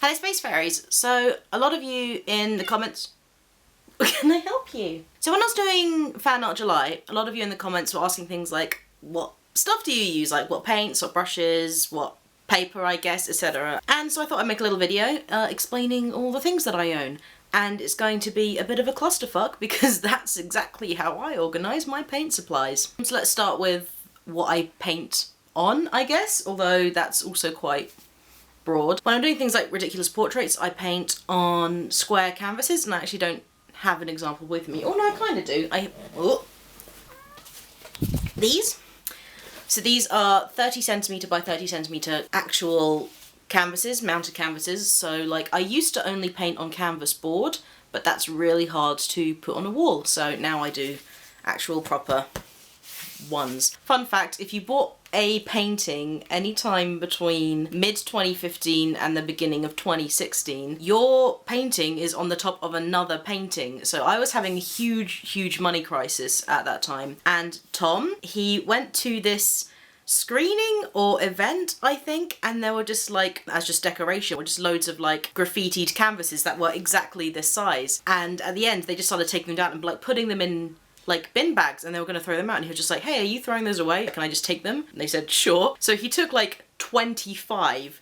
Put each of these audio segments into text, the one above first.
Hello Space Fairies. So a lot of you in the comments, can I help you? So when I was doing Fan Art July, a lot of you in the comments were asking things like, what stuff do you use? Like what paints, what brushes, what paper, I guess, etc. And so I thought I'd make a little video explaining all the things that I own. And it's going to be a bit of a clusterfuck because that's exactly how I organise my paint supplies. So let's start with what I paint on, I guess, although that's also quite broad. When I'm doing things like ridiculous portraits, I paint on square canvases, and I actually don't have an example with me. Oh no, I kind of do. These. So these are 30cm by 30cm actual canvases, mounted canvases. So like I used to only paint on canvas board, but that's really hard to put on a wall. So now I do actual proper ones. Fun fact, if you bought a painting anytime between mid-2015 and the beginning of 2016, your painting is on the top of another painting. So I was having a huge money crisis at that time. And Tom, he went to this screening or event, I think, and there were just like, as just decoration, were just loads of like graffitied canvases that were exactly this size. And at the end, they just started taking them down and like putting them in like bin bags, and they were going to throw them out, and he was just like, hey, are you throwing those away? Can I just take them? And they said, sure. So he took like 25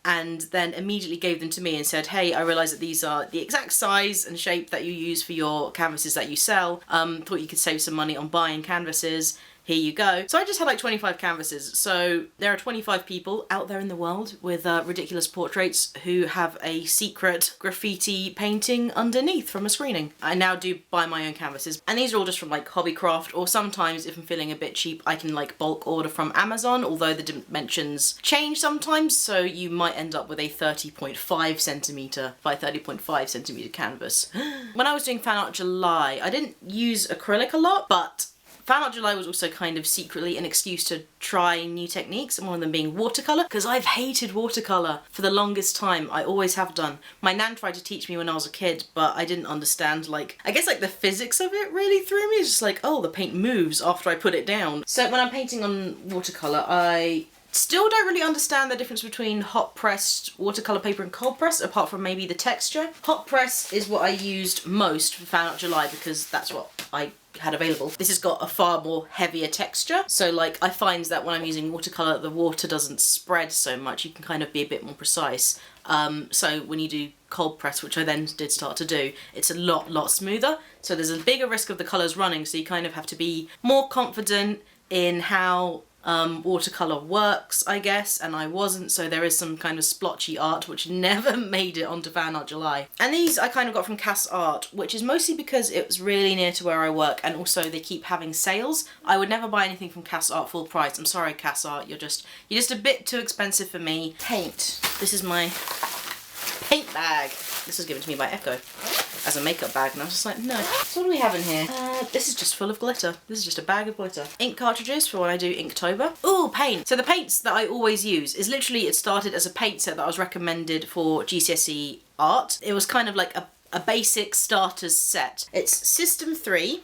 and then immediately gave them to me and said, hey, I realise that these are the exact size and shape that you use for your canvases that you sell. Thought you could save some money on buying canvases. Here you go. So I just had like 25 canvases. So there are 25 people out there in the world with ridiculous portraits who have a secret graffiti painting underneath from a screening. I now do buy my own canvases, and these are all just from like Hobbycraft, or sometimes if I'm feeling a bit cheap I can like bulk order from Amazon, although the dimensions change sometimes, so you might end up with a 30.5cm by 30.5cm canvas. When I was doing Fan Art July, I didn't use acrylic a lot, but Fan Art July was also kind of secretly an excuse to try new techniques, and one of them being watercolour, because I've hated watercolour for the longest time. I always have done. My nan tried to teach me when I was a kid, but I didn't understand, like, I guess like the physics of it really threw me. It's just like, oh, the paint moves after I put it down. So when I'm painting on watercolour, I still don't really understand the difference between hot pressed watercolour paper and cold pressed, apart from maybe the texture. Hot press is what I used most for Fan Art July because that's what I had available. This has got a far more heavier texture, so like I find that when I'm using watercolour the water doesn't spread so much, you can kind of be a bit more precise. So when you do cold press, which I then did start to do, it's a lot smoother, so there's a bigger risk of the colours running, so you kind of have to be more confident in how watercolour works, I guess, and I wasn't, so there is some kind of splotchy art which never made it onto Fan Art July. And these I kind of got from Cass Art, which is mostly because it was really near to where I work, and also they keep having sales. I would never buy anything from Cass Art full price. I'm sorry, Cass Art, you're just a bit too expensive for me. Paint. This is my paint bag. This was given to me by Echo as a makeup bag, and I was just like, no. So what do we have in here? This is just full of glitter. This is just a bag of glitter. Ink cartridges for when I do Inktober. Ooh, paint. So the paints that I always use is literally, it started as a paint set that I was recommended for GCSE art. It was kind of like a basic starters set. It's System 3.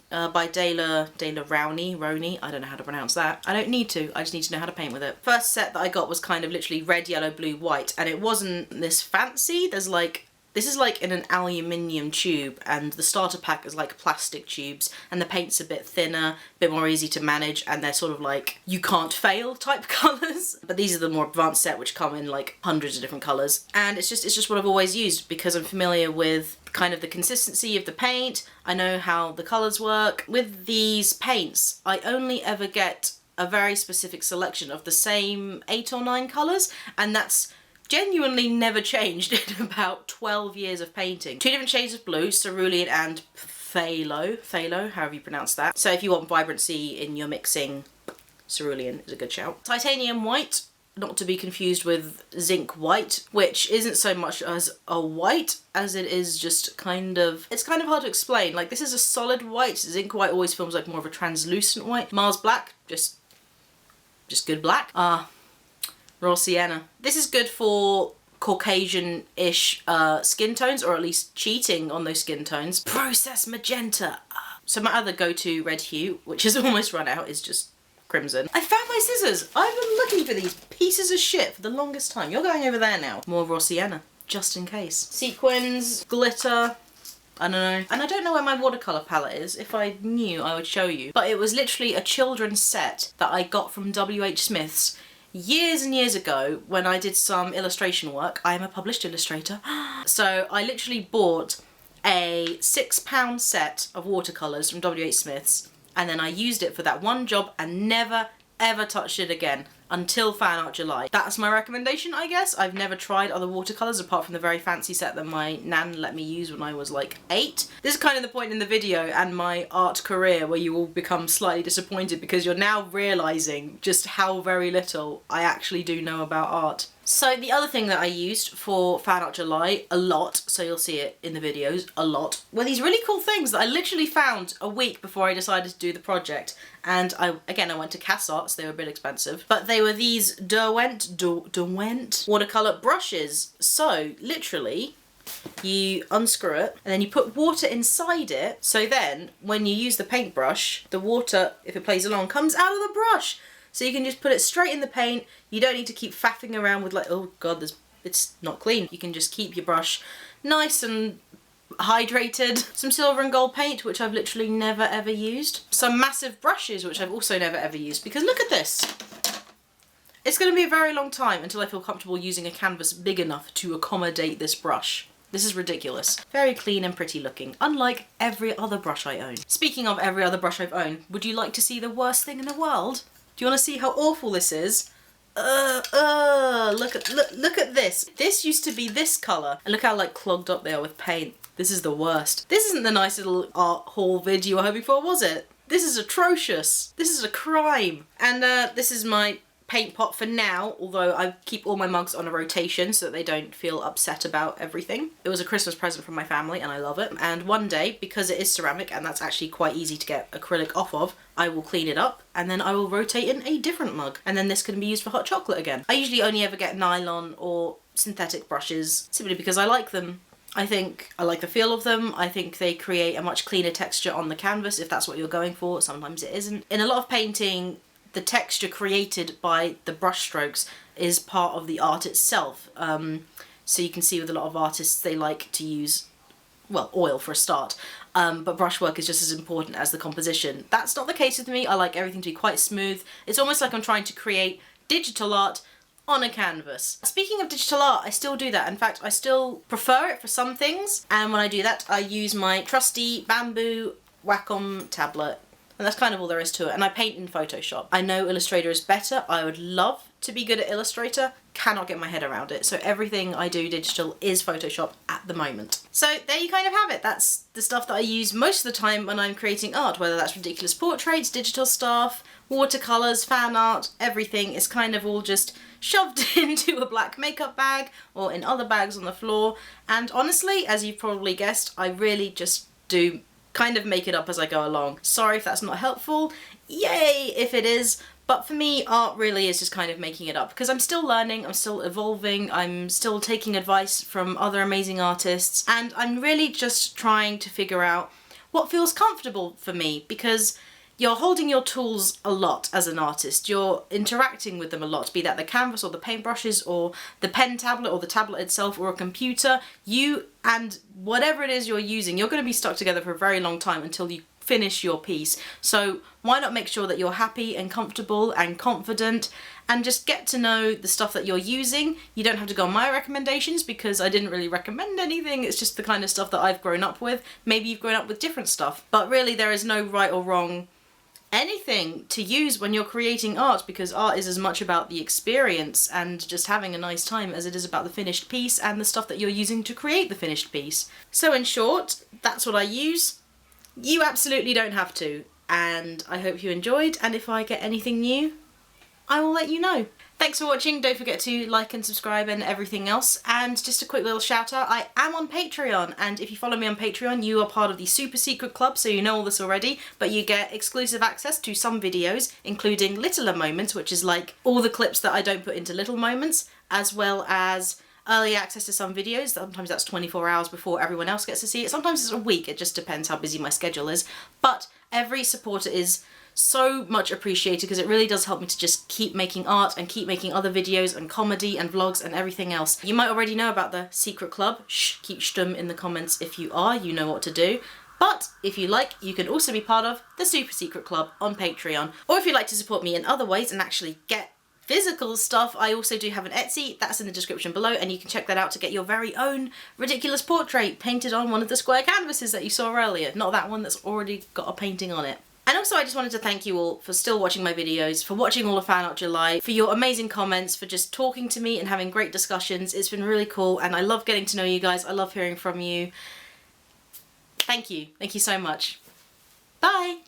By Dela Rowney, I don't know how to pronounce that. I don't need to, I just need to know how to paint with it. First set that I got was kind of literally red, yellow, blue, white, and it wasn't this fancy. There's like, this is like in an aluminium tube, and the starter pack is like plastic tubes, and the paint's a bit thinner, a bit more easy to manage, and they're sort of like you can't fail type colours. But these are the more advanced set which come in like hundreds of different colours, and it's just what I've always used because I'm familiar with kind of the consistency of the paint. I know how the colours work. With these paints, I only ever get a very specific selection of the same 8 or 9 colours, and that's genuinely never changed in about 12 years of painting. 2 different shades of blue, cerulean and phthalo, however you pronounce that. So if you want vibrancy in your mixing, cerulean is a good shout. Titanium white, not to be confused with zinc white, which isn't so much as a white as it is just kind of, it's kind of hard to explain. Like, this is a solid white. Zinc white always feels like more of a translucent white. Mars black, just good black. Raw sienna. This is good for Caucasian-ish skin tones, or at least cheating on those skin tones. Process magenta. So my other go-to red hue, which has almost run out, is just crimson. I found my scissors. I've been looking for these pieces of shit for the longest time. You're going over there now. More raw sienna, just in case. Sequins, glitter, I don't know. And I don't know where my watercolour palette is. If I knew, I would show you. But it was literally a children's set that I got from WH Smith's years and years ago when I did some illustration work. I am a published illustrator. So I literally bought a £6 set of watercolours from WH Smith's, and then I used it for that one job and never ever touched it again until Fan Art July. That's my recommendation, I guess. I've never tried other watercolours apart from the very fancy set that my nan let me use when I was like 8. This is kind of the point in the video and my art career where you will become slightly disappointed because you're now realising just how very little I actually do know about art. So the other thing that I used for Fan Art July a lot, so you'll see it in the videos a lot, were these really cool things that I literally found a week before I decided to do the project. And I went to Cass Art, so they were a bit expensive. But they were these Derwent watercolour brushes. So literally, you unscrew it and then you put water inside it. So then when you use the paintbrush, the water, if it plays along, comes out of the brush. So you can just put it straight in the paint. You don't need to keep faffing around with like, oh god, it's not clean. You can just keep your brush nice and hydrated. Some silver and gold paint, which I've literally never ever used. Some massive brushes, which I've also never ever used, because look at this. It's going to be a very long time until I feel comfortable using a canvas big enough to accommodate this brush. This is ridiculous. Very clean and pretty looking, unlike every other brush I own. Speaking of every other brush I've owned, would you like to see the worst thing in the world? Do you want to see how awful this is? Look at this. This used to be this colour, and look how like clogged up they are with paint. This is the worst. This isn't the nice little art haul vid you were hoping for, was it? This is atrocious. This is a crime. And this is my paint pot for now, although I keep all my mugs on a rotation so that they don't feel upset about everything. It was a Christmas present from my family and I love it. And one day, because it is ceramic and that's actually quite easy to get acrylic off of, I will clean it up and then I will rotate in a different mug. And then this can be used for hot chocolate again. I usually only ever get nylon or synthetic brushes simply because I like them. I think I like the feel of them. I think they create a much cleaner texture on the canvas if that's what you're going for. Sometimes it isn't. In a lot of painting, the texture created by the brush strokes is part of the art itself. So you can see with a lot of artists, they like to use, well, oil for a start, but brushwork is just as important as the composition. That's not the case with me. I like everything to be quite smooth. It's almost like I'm trying to create digital art on a canvas. Speaking of digital art, I still do that. In fact, I still prefer it for some things. And when I do that, I use my trusty Bambu Wacom tablet. And that's kind of all there is to it. And I paint in Photoshop. I know Illustrator is better. I would love to be good at Illustrator. Cannot get my head around it. So everything I do digital is Photoshop at the moment. So there you kind of have it. That's the stuff that I use most of the time when I'm creating art, whether that's ridiculous portraits, digital stuff, watercolours, fan art, everything is kind of all just shoved into a black makeup bag or in other bags on the floor. And honestly, as you've probably guessed, I really just do kind of make it up as I go along. Sorry if that's not helpful. Yay if it is. But for me, art really is just kind of making it up because I'm still learning, I'm still evolving, I'm still taking advice from other amazing artists, and I'm really just trying to figure out what feels comfortable for me, because you're holding your tools a lot as an artist. You're interacting with them a lot, be that the canvas or the paintbrushes or the pen tablet or the tablet itself or a computer. You and whatever it is you're using, you're going to be stuck together for a very long time until you finish your piece. So why not make sure that you're happy and comfortable and confident and just get to know the stuff that you're using. You don't have to go on my recommendations because I didn't really recommend anything. It's just the kind of stuff that I've grown up with. Maybe you've grown up with different stuff, but really there is no right or wrong anything to use when you're creating art, because art is as much about the experience and just having a nice time as it is about the finished piece and the stuff that you're using to create the finished piece. So in short, that's what I use. You absolutely don't have to, and I hope you enjoyed, and if I get anything new, I will let you know. Thanks for watching. Don't forget to like and subscribe and everything else. And just a quick little shout out, I am on Patreon, and if you follow me on Patreon, you are part of the super secret club, so you know all this already, but you get exclusive access to some videos, including Littler Moments, which is like all the clips that I don't put into Little Moments, as well as early access to some videos. Sometimes that's 24 hours before everyone else gets to see it. Sometimes it's a week. It just depends how busy my schedule is. But every supporter is so much appreciated, because it really does help me to just keep making art and keep making other videos and comedy and vlogs and everything else. You might already know about the secret club. Shh, keep stum in the comments if you are, you know what to do. But if you like, you can also be part of the Super Secret Club on Patreon. Or if you'd like to support me in other ways and actually get physical stuff, I also do have an Etsy, that's in the description below, and you can check that out to get your very own ridiculous portrait painted on one of the square canvases that you saw earlier, not that one that's already got a painting on it. And also I just wanted to thank you all for still watching my videos, for watching all of Fan Art July, for your amazing comments, for just talking to me and having great discussions. It's been really cool and I love getting to know you guys, I love hearing from you. Thank you so much. Bye!